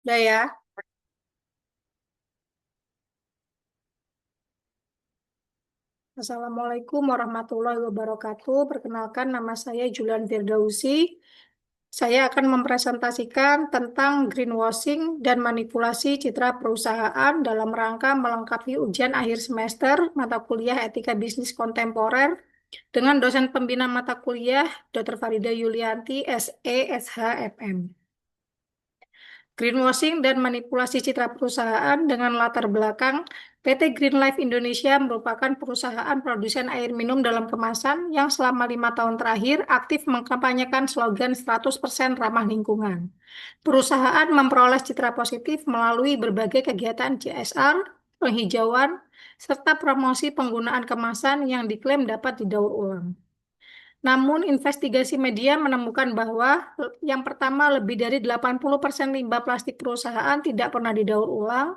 Udah ya. Assalamualaikum warahmatullahi wabarakatuh. Perkenalkan, nama saya Julian Firdausi. Saya akan mempresentasikan tentang greenwashing dan manipulasi citra perusahaan dalam rangka melengkapi ujian akhir semester mata kuliah Etika Bisnis Kontemporer dengan dosen pembina mata kuliah Dr. Farida Yulianti, SE, SH, FM. Greenwashing dan manipulasi citra perusahaan dengan latar belakang PT Green Life Indonesia merupakan perusahaan produsen air minum dalam kemasan yang selama 5 tahun terakhir aktif mengkampanyekan slogan 100% ramah lingkungan. Perusahaan memperoleh citra positif melalui berbagai kegiatan CSR, penghijauan, serta promosi penggunaan kemasan yang diklaim dapat didaur ulang. Namun, investigasi media menemukan bahwa yang pertama, lebih dari 80% limbah plastik perusahaan tidak pernah didaur ulang.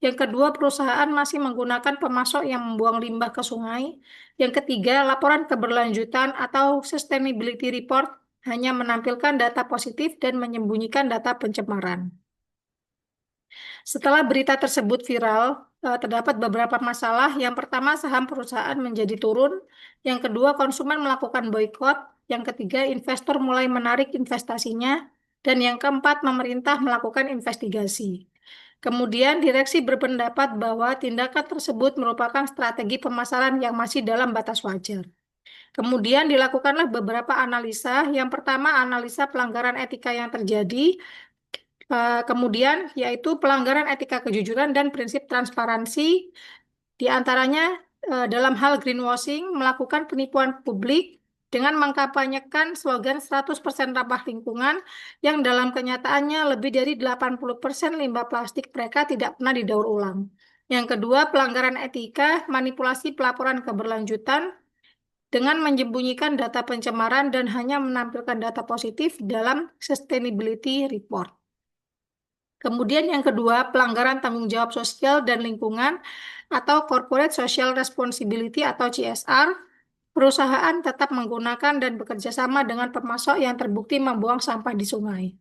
Yang kedua, perusahaan masih menggunakan pemasok yang membuang limbah ke sungai. Yang ketiga, laporan keberlanjutan atau sustainability report hanya menampilkan data positif dan menyembunyikan data pencemaran. Setelah berita tersebut viral, terdapat beberapa masalah. Yang pertama, saham perusahaan menjadi turun. Yang kedua, konsumen melakukan boikot. Yang ketiga, investor mulai menarik investasinya. Dan yang keempat, pemerintah melakukan investigasi. Kemudian, direksi berpendapat bahwa tindakan tersebut merupakan strategi pemasaran yang masih dalam batas wajar. Kemudian dilakukanlah beberapa analisa. Yang pertama, analisa pelanggaran etika yang terjadi. Kemudian yaitu pelanggaran etika kejujuran dan prinsip transparansi, di antaranya dalam hal greenwashing, melakukan penipuan publik dengan mengkampanyekan slogan 100% ramah lingkungan yang dalam kenyataannya lebih dari 80% limbah plastik mereka tidak pernah didaur ulang. Yang kedua, pelanggaran etika, manipulasi pelaporan keberlanjutan dengan menyembunyikan data pencemaran dan hanya menampilkan data positif dalam sustainability report. Kemudian yang kedua, pelanggaran tanggung jawab sosial dan lingkungan atau Corporate Social Responsibility atau CSR. Perusahaan tetap menggunakan dan bekerja sama dengan pemasok yang terbukti membuang sampah di sungai.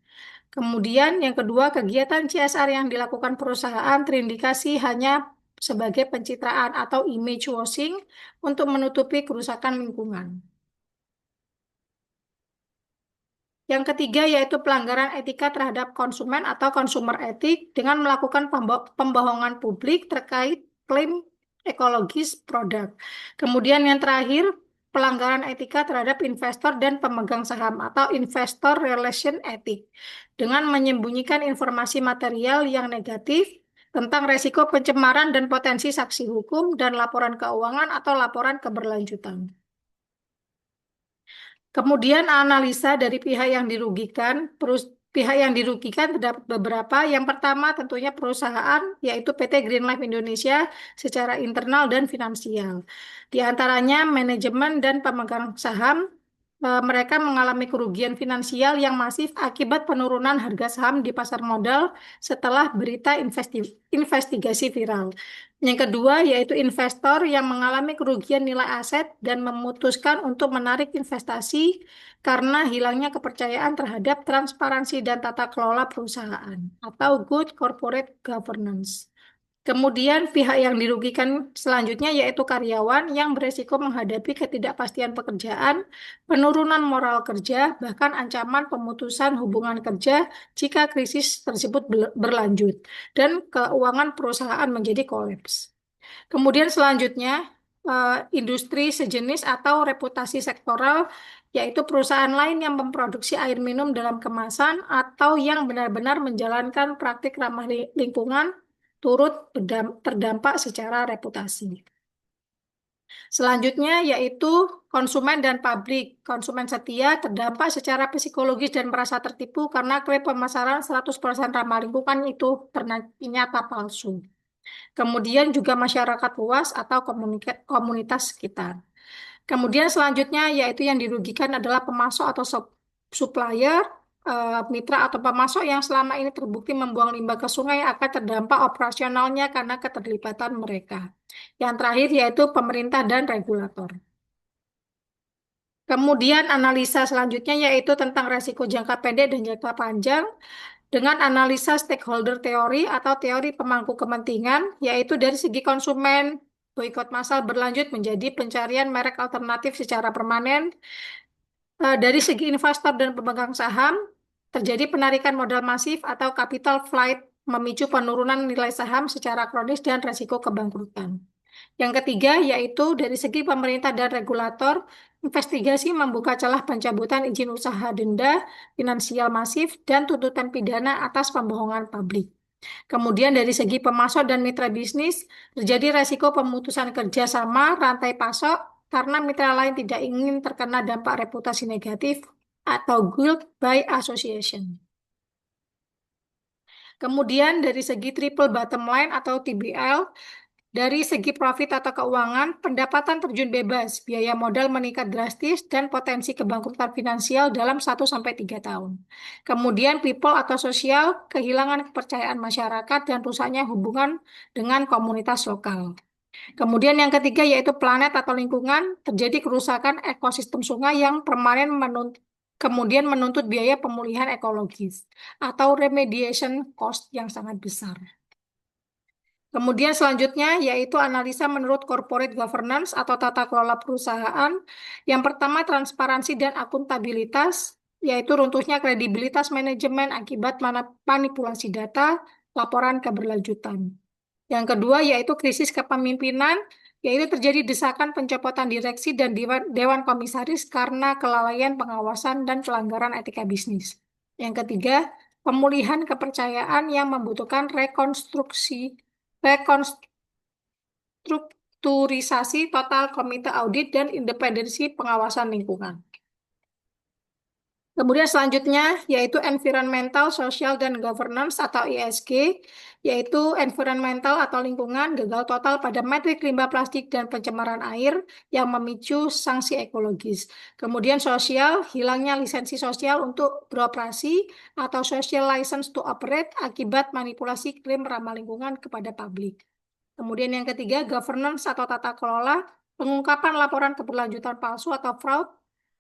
Kemudian yang kedua, kegiatan CSR yang dilakukan perusahaan terindikasi hanya sebagai pencitraan atau image washing untuk menutupi kerusakan lingkungan. Yang ketiga yaitu pelanggaran etika terhadap konsumen atau consumer etik dengan melakukan pembohongan publik terkait klaim ekologis produk. Kemudian yang terakhir, pelanggaran etika terhadap investor dan pemegang saham atau investor relation ethic dengan menyembunyikan informasi material yang negatif tentang resiko pencemaran dan potensi sanksi hukum dan laporan keuangan atau laporan keberlanjutan. Kemudian analisa dari pihak yang dirugikan, pihak yang dirugikan terdapat beberapa. Yang pertama tentunya perusahaan, yaitu PT Green Life Indonesia secara internal dan finansial. Di antaranya manajemen dan pemegang saham, mereka mengalami kerugian finansial yang masif akibat penurunan harga saham di pasar modal setelah berita investigasi viral. Yang kedua, yaitu investor yang mengalami kerugian nilai aset dan memutuskan untuk menarik investasi karena hilangnya kepercayaan terhadap transparansi dan tata kelola perusahaan atau good corporate governance. Kemudian pihak yang dirugikan selanjutnya yaitu karyawan yang beresiko menghadapi ketidakpastian pekerjaan, penurunan moral kerja, bahkan ancaman pemutusan hubungan kerja jika krisis tersebut berlanjut, dan keuangan perusahaan menjadi kolaps. Kemudian selanjutnya, industri sejenis atau reputasi sektoral, yaitu perusahaan lain yang memproduksi air minum dalam kemasan atau yang benar-benar menjalankan praktik ramah lingkungan turut terdampak secara reputasi. Selanjutnya yaitu konsumen dan pabrik. Konsumen setia terdampak secara psikologis dan merasa tertipu karena klaim pemasaran 100% ramah lingkungan itu ternyata palsu. Kemudian juga masyarakat luas atau komunitas sekitar. Kemudian selanjutnya yaitu yang dirugikan adalah pemasok atau supplier, mitra atau pemasok yang selama ini terbukti membuang limbah ke sungai akan terdampak operasionalnya karena keterlibatan mereka. Yang terakhir yaitu pemerintah dan regulator. Kemudian analisa selanjutnya yaitu tentang resiko jangka pendek dan jangka panjang. dengan analisa stakeholder teori atau teori pemangku kepentingan, yaitu dari segi konsumen, boikot massal berlanjut menjadi pencarian merek alternatif secara permanen. Dari segi investor dan pemegang saham, terjadi penarikan modal masif atau capital flight, memicu penurunan nilai saham secara kronis dan resiko kebangkrutan. Yang ketiga, yaitu dari segi pemerintah dan regulator, investigasi membuka celah pencabutan izin usaha, denda, finansial masif, dan tuntutan pidana atas pembohongan publik. Kemudian dari segi pemasok dan mitra bisnis, terjadi resiko pemutusan kerjasama rantai pasok karena mitra lain tidak ingin terkena dampak reputasi negatif atau guilt by association. Kemudian dari segi triple bottom line atau TBL, dari segi profit atau keuangan, pendapatan terjun bebas, biaya modal meningkat drastis, dan potensi kebangkrutan finansial dalam 1 sampai 3 tahun. Kemudian people atau sosial, kehilangan kepercayaan masyarakat dan rusaknya hubungan dengan komunitas lokal. Kemudian yang ketiga yaitu planet atau lingkungan, terjadi kerusakan ekosistem sungai yang permanen kemudian menuntut biaya pemulihan ekologis atau remediation cost yang sangat besar. Kemudian selanjutnya yaitu analisa menurut corporate governance atau tata kelola perusahaan. Yang pertama transparansi dan akuntabilitas, yaitu runtuhnya kredibilitas manajemen akibat manipulasi data, laporan keberlanjutan. Yang kedua yaitu krisis kepemimpinan, yaitu terjadi desakan pencopotan direksi dan dewan komisaris karena kelalaian pengawasan dan pelanggaran etika bisnis. Yang ketiga, pemulihan kepercayaan yang membutuhkan rekonstrukturisasi total komite audit dan independensi pengawasan lingkungan. Kemudian selanjutnya yaitu environmental, social, dan governance atau ESG, yaitu environmental atau lingkungan gagal total pada metrik limbah plastik dan pencemaran air yang memicu sanksi ekologis. Kemudian sosial, hilangnya lisensi sosial untuk beroperasi atau social license to operate akibat manipulasi klaim ramah lingkungan kepada publik. Kemudian yang ketiga, governance atau tata kelola, pengungkapan laporan keberlanjutan palsu atau fraud,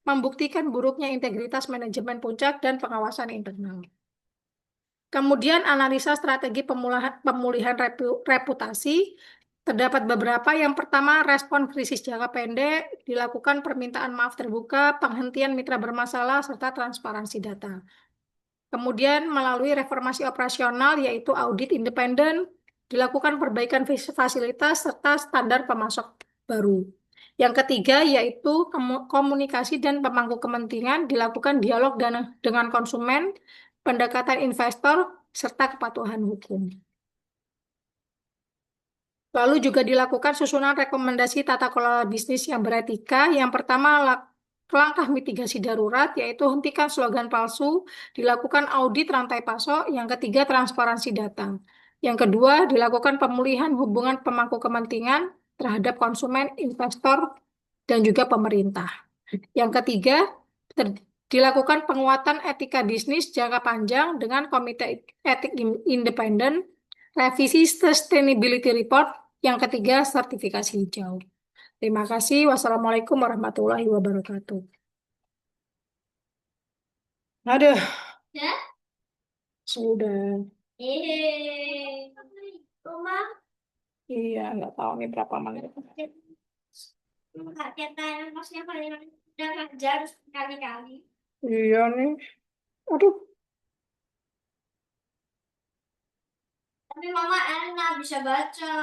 membuktikan buruknya integritas manajemen puncak dan pengawasan internal. Kemudian analisa strategi pemulihan reputasi, terdapat beberapa. Yang pertama, respon krisis jangka pendek, dilakukan permintaan maaf terbuka, penghentian mitra bermasalah, serta transparansi data. Kemudian melalui reformasi operasional, yaitu audit independen, dilakukan perbaikan fasilitas, serta standar pemasok baru. Yang ketiga, yaitu komunikasi dan pemangku kepentingan, dilakukan dialog dengan konsumen, pendekatan investor, serta kepatuhan hukum. Lalu juga dilakukan susunan rekomendasi tata kelola bisnis yang beretika. Yang pertama, langkah mitigasi darurat, yaitu hentikan slogan palsu, dilakukan audit rantai pasok. Yang ketiga, transparansi data. Yang kedua, dilakukan pemulihan hubungan pemangku kepentingan terhadap konsumen, investor, dan juga pemerintah. Yang ketiga, dilakukan penguatan etika bisnis jangka panjang dengan komite etik independen, revisi sustainability report. Yang ketiga, sertifikasi hijau. Terima kasih. Wassalamualaikum warahmatullahi wabarakatuh. Aduh, Ya? sudah. Rumah Iya, nggak tahu nih berapa menit. nggak tiap time maksudnya paling udah kerja harus kali-kali. Iya nih. Aduh, Tapi mama enak bisa baca.